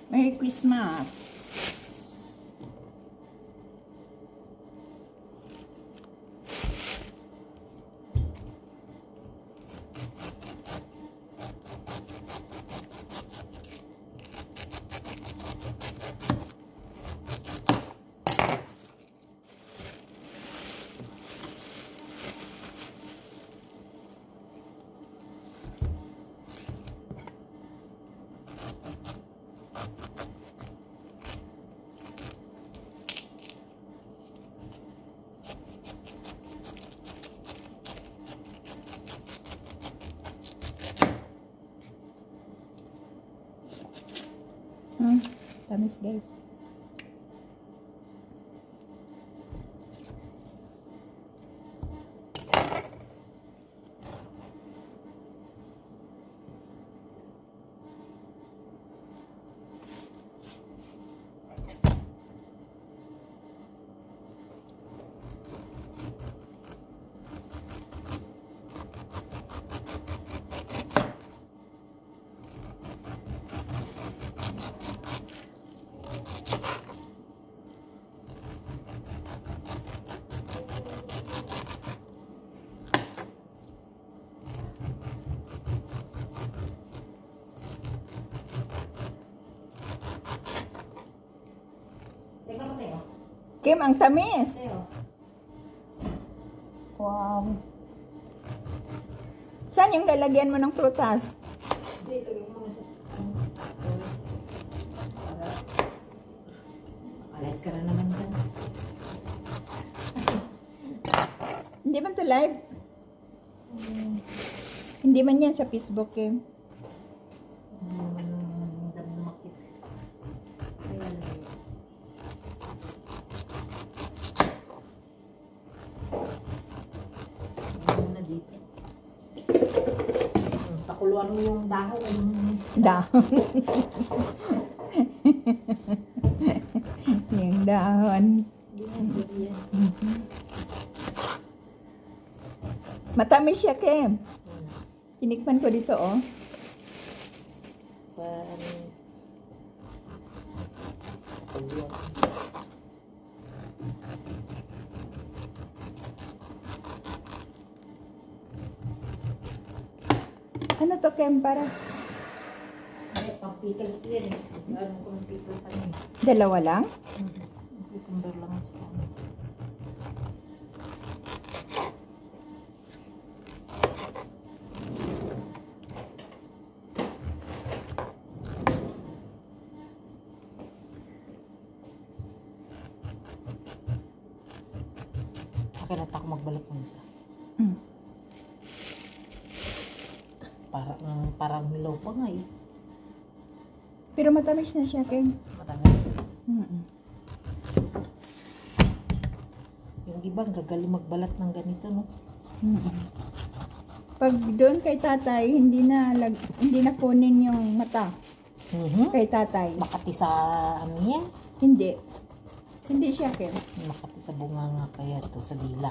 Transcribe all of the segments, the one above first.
Merry Christmas! Tamis guys. Kim, ang tamis. Wow. Saan yung lalagyan mo ng prutas? Dito, lagyan mo sa... Makalat ka na naman dyan. Hindi man to live? Hindi man yan sa Facebook, Kim. Pakuluan mo yung dahon. Dahon. Yung dahon. Matamis siya, Kim. Tinikman ko dito, oh. Ano to, Kim, para? Ay, pang-pickles ko yan eh. Ano ko ng pickles ano eh. Dalawa lang? Cucumber lang sa ano. Kailan ako magbalot ng isa? Parang nilaw pa nga eh. Pero matamis na siya, Kim. Matamis? Yung ibang gagaling magbalat ng ganito, no? Pag doon kay tatay, hindi na kunin yung mata. Kay tatay. Makati sa ano yan? Hindi. Hindi siya, Kim. Makati sa bunganga kaya to sa dila.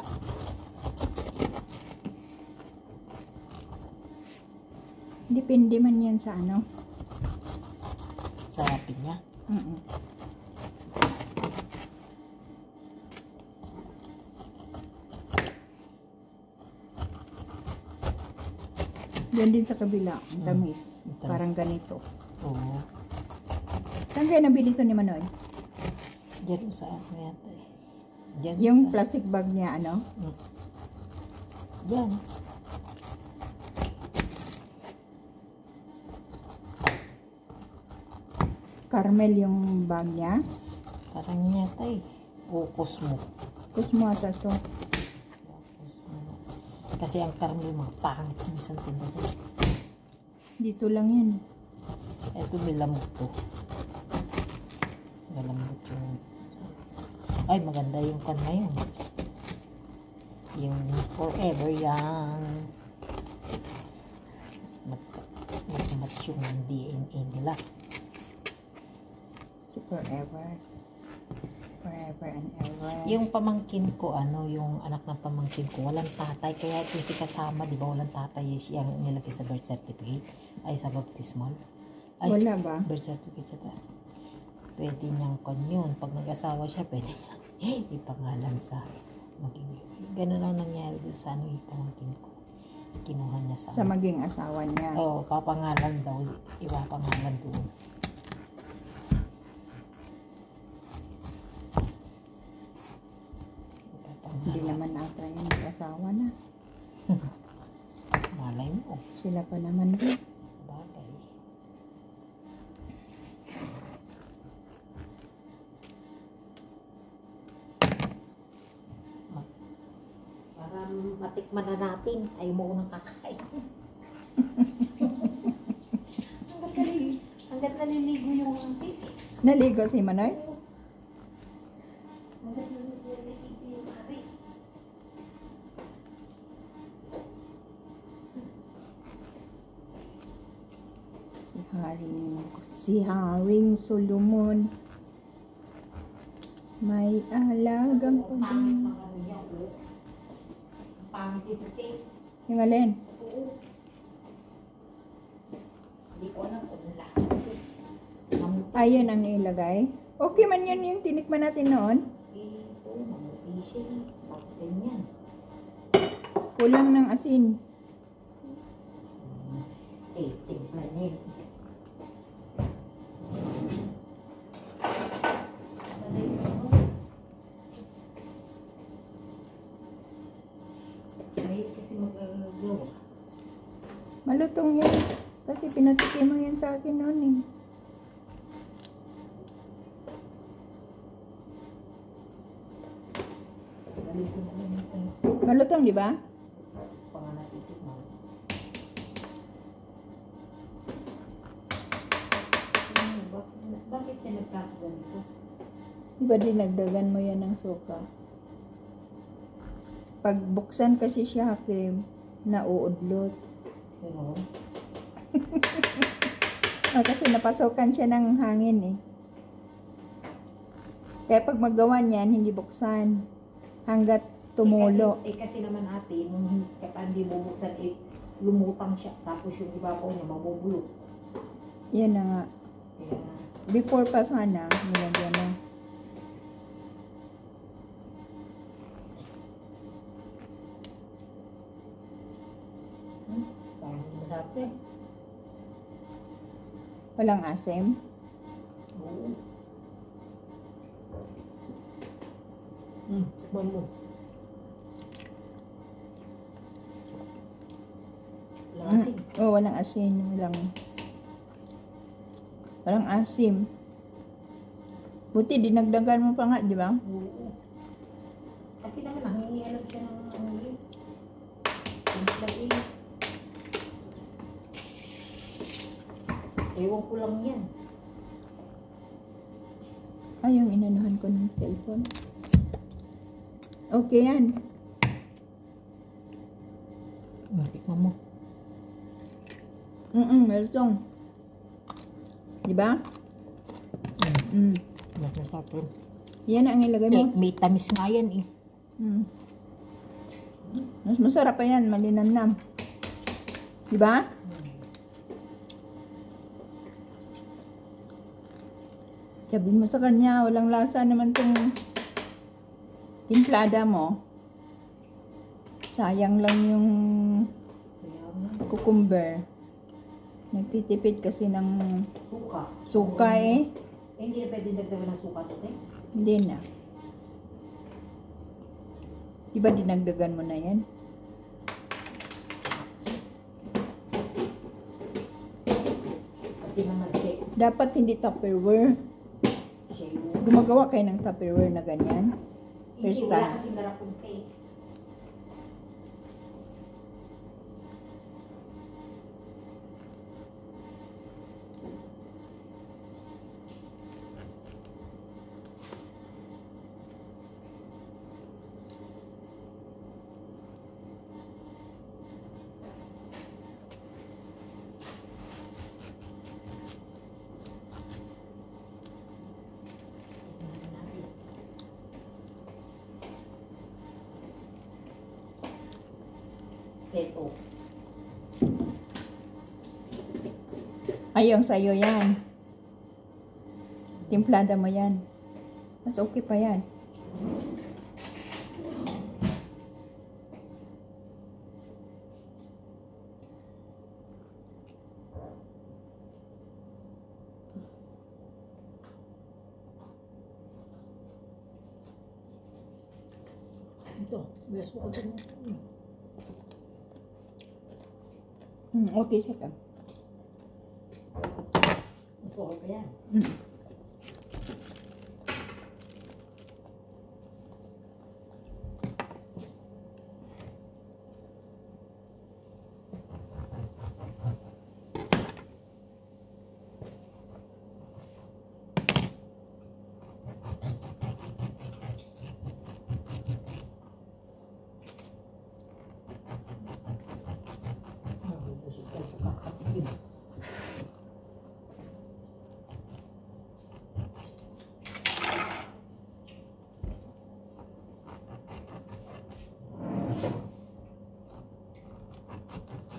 Depende man yan sa ano. Sa pinya? Yan din sa kabila. Ang tamis. Parang ganito. Oo. Saan kaya nabili ito ni Manoy? Diyan sa ano yata eh. Diyan Yung sa... plastic bag niya, ano? Diyan. Caramel yung bag niya. Parang yata eh. Focus mo. Kusmata to. Focus mo. Kasi ang caramel mga pangit yung isang tinda ko. Dito lang yan. Ito milamog to. Milamog yung... Ay, maganda yung kan na yun. Yung Forever Young. Nag-match yung DNA nila. Si Forever. Forever and ever. Yung pamangkin ko, yung anak ng pamangkin ko, walang tatay. Kaya ito si kasama, di ba, walang tatay yung nilagay sa birth certificate. Ay, sa baptismal. Ay, Wala ba? birth certificate siya. Pwede niyang yun. Pag nag-asawa siya, pwede niya ipangalan sa maging. Ganun ang nangyari dun sa yung pamangkin ko. Kinuha niya Sa maging asawa niya. Oo, papangalan daw. Ipapangalan doon. Hindi naman ata yan mag-asawa na. Malay mo. Sila pa naman din. Bagay. Para matikman na natin, ay mo nang kakain. Hanggat naliligo yung aking. Naligo si Manoy? Hanggat naliligo yung aking. Si Haring Solomon. May alagang pagdang. Pangit ito, Kate. Yung alin? Oo. Hindi ko alam kung lasa ito. Ayun ang ilagay. Okay man yun yung tinikman natin noon. Ito, mamuti siya. Bakit ganyan? Kulang ng asin. Tingnan. Mahirap kasi mag-gawa. Malutong yan. Kasi pinatikim mo yan sa akin noon eh. Malutong, di ba? Panganatitik mo. Bakit siya nagkakaganito? Di ba dinagdagan mo yan ng suka? Pag buksan kasi siya, Hakim, nauudlot. Pero, Kasi napasokan siya ng hangin eh. Kaya pag magawa niyan, hindi buksan. Hanggat tumulo. kasi naman ate, nung kapag hindi bubuksan, lumutang siya. Tapos yung ibabaw niya, mabubulot. Yan na nga. Kaya, Before pa sana, nilagyan na. parang hindi masarap eh. Walang asim. Oo. Tikman mo. Walang asin. Oh, walang asin. Walang asim. Buti, dinagdagan mo pa nga, di ba? Oo. Kasi naman, nangingialam siya ng ewan ko lang yan. Ay, yung inanuhan ko ng cellphone. Okay yan. Tikman mo. Meron. Di ba? Mas masarap yun. Yan ang ilagay mo. May tamis nga yan eh. Mas masarap pa yan, malinamnam. Di ba? Sabihin mo sa kanya, walang lasa naman tong timplada mo. Sayang lang yung cucumber. Nagtitipid kasi ng suka eh. Hindi na pwede dagdagan ng suka to, eh? Hindi na. Di ba dinagdagan mo na yan? Kasi naman, Dapat hindi Tupperware. Siya yung... Gumagawa kayo ng Tupperware na ganyan. Hindi, First wala time. kasing darapong tape. Ito. Ayong sa'yo yan. Timplada mo yan. Mas okay pa yan. Ito. Yes, okay mo. Okay siya ka. Mas okay pa yan.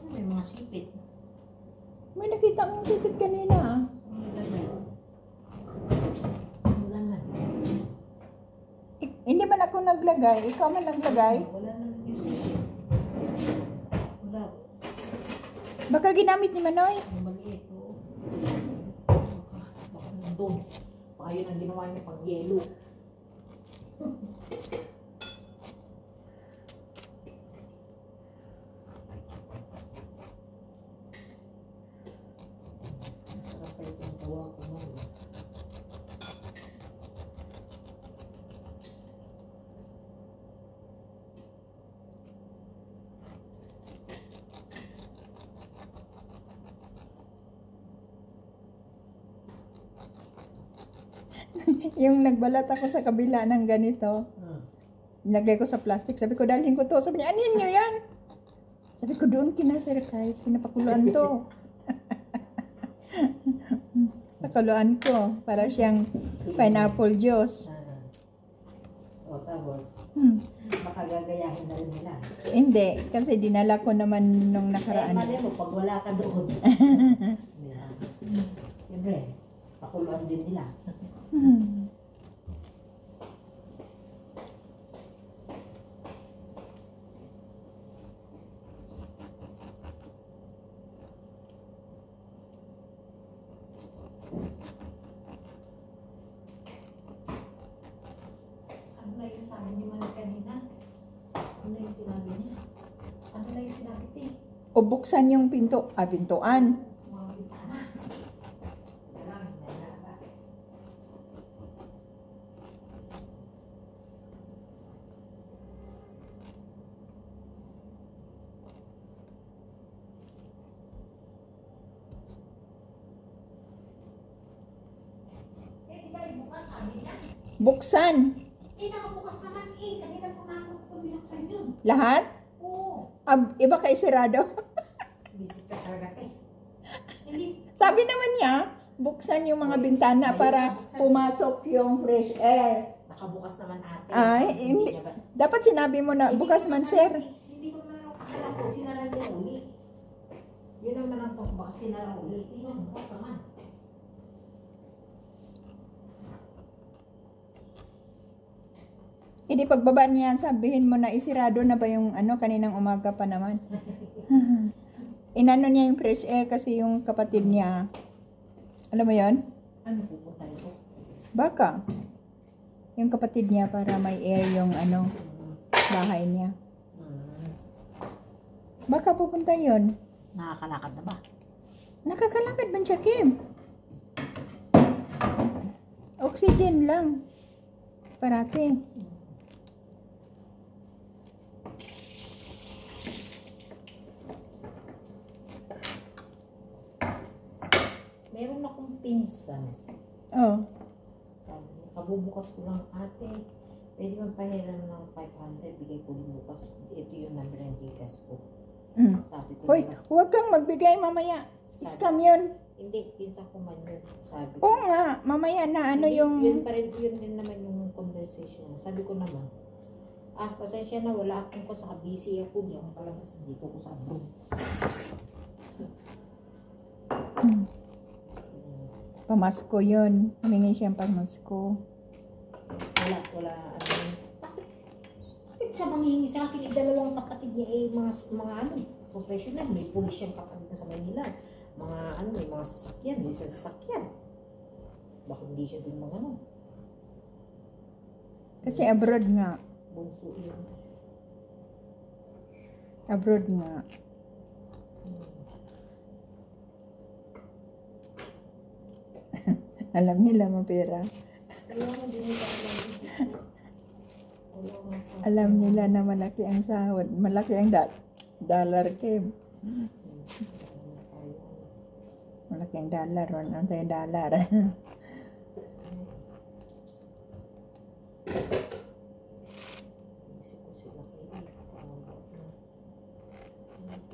May mga sipit. May nakita akong sipit kanina ah. Wala man. Hindi man ako naglagay. Ikaw man naglagay. Wala naman yung sipit. Wala. Baka ginamit ni Manoy. Ang maliit. Oo. Baka nandun. Baka yun ang ginawa niya pang yelo. Masarap pa itong tawa ko mo. Yung nagbalat ako sa kabila ng ganito. Nilagay ko sa plastic. Sabi ko, dalhin ko to. Sabi niya, anin nyo yan? Sabi ko, doon kinasir guys. Pinapakuluan to. Pakuluan ko. Para siyang pineapple juice. O tapos, Hmm. baka gagayahin na rin nila. Hindi. Kasi dinala ko naman nung Eh, nakaraan. mali mo, pag wala ka doon. Siyempre, pakuluan din nila. Hmm. Ano na yung sabi ni Manny kanina? Ano na yung sinabi niya? Ano na yung sinabi niya? O buksan yung pinto. Ah, pintuan. Mga bintana. Kailangan, nalala. Eh, di ba yung bukas sabi niya? Buksan. Eh, nakabukas naman eh. Kanina po na ako pumilaksan yun. Lahat? Oo. Iba kay sirado. Bisip ka talaga eh. Hindi. Sabi naman niya, buksan yung mga bintana para pumasok yung fresh air. Nakabukas naman ate. Ay, hindi. niya ba? Dapat sinabi mo na, bukas man sir. Hindi ko na alam ko, sinara niya uli. Yun naman ang talk, baka sinara uli. Tingnan, bukas naman. Hindi pagbaba niya, sabihin mo na isirado na ba yung kaninang umaga pa naman. Inano niya yung fresh air kasi yung kapatid niya. Alam mo yon? Ano pupunta nito? Baka. Yung kapatid niya para may air yung bahay niya. Baka pupunta yon. Nakakalakad na ba? Nakakalakad man siya, Kim? Oxygen lang. Parati. Meron akong pinsan. Oh. Sabi niya, kabubukas ko lang ate. Pwede bang pahiram ng 500? Bigay ko din bukas. Ito yung number ng Gcash ko. Mm. Sabi ko Hoy, naman, huwag kang magbigay mamaya. Scam yun. hindi, pinsan ko man yun. Sabi ko. Oo nga, mamaya na ano Hindi, yung... Yun pa rin, yun din naman yung conversation. Sabi ko naman, pasensya na, wala akong ko sa busy ako. Hindi ako palabas. Dito ko sa abroad. Pamasko yun. Humingi siyang pamasko. Wala, bakit siya manghihingi sa akin? Dalawang kapatid niya mga ano, professional. May pulis siyang kapatid na sa Manila. May mga sasakyan, may sasakyan. Bakit hindi siya din mga ano? Kasi abroad nga. Bunso yun. Abroad nga. Alam nila mapera. Kaya nga din nila Alam nila na malaki ang sahod. Malaki ang dollar, Kim. Malaki ang dollar. Ano tayong dollar?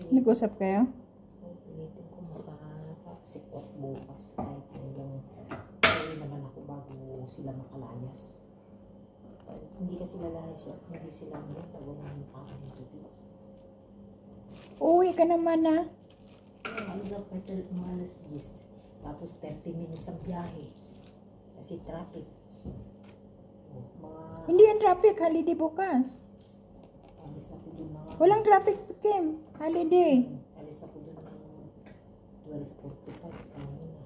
Nag-usap kayo? Ulitin ko makakasikot bukas kahit hanggang pwede naman ako bago sila makalayas. Hindi kasi lalayas siya. Hindi sila bago naman makakalimutin. Uwi ka naman na. Alis ako mga alas 10. Tapos 30 minutes ang biyahe. Kasi traffic. Hindi yan traffic. Holiday bukas. Alis ako dun mga... Walang traffic, Kim. Holiday. Alis ako dun ng 12:45. Kanina.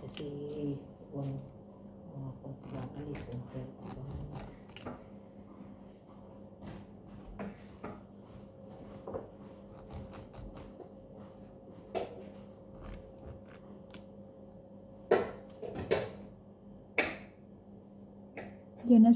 Kasi mga konti lang alis. 1:30. Yan na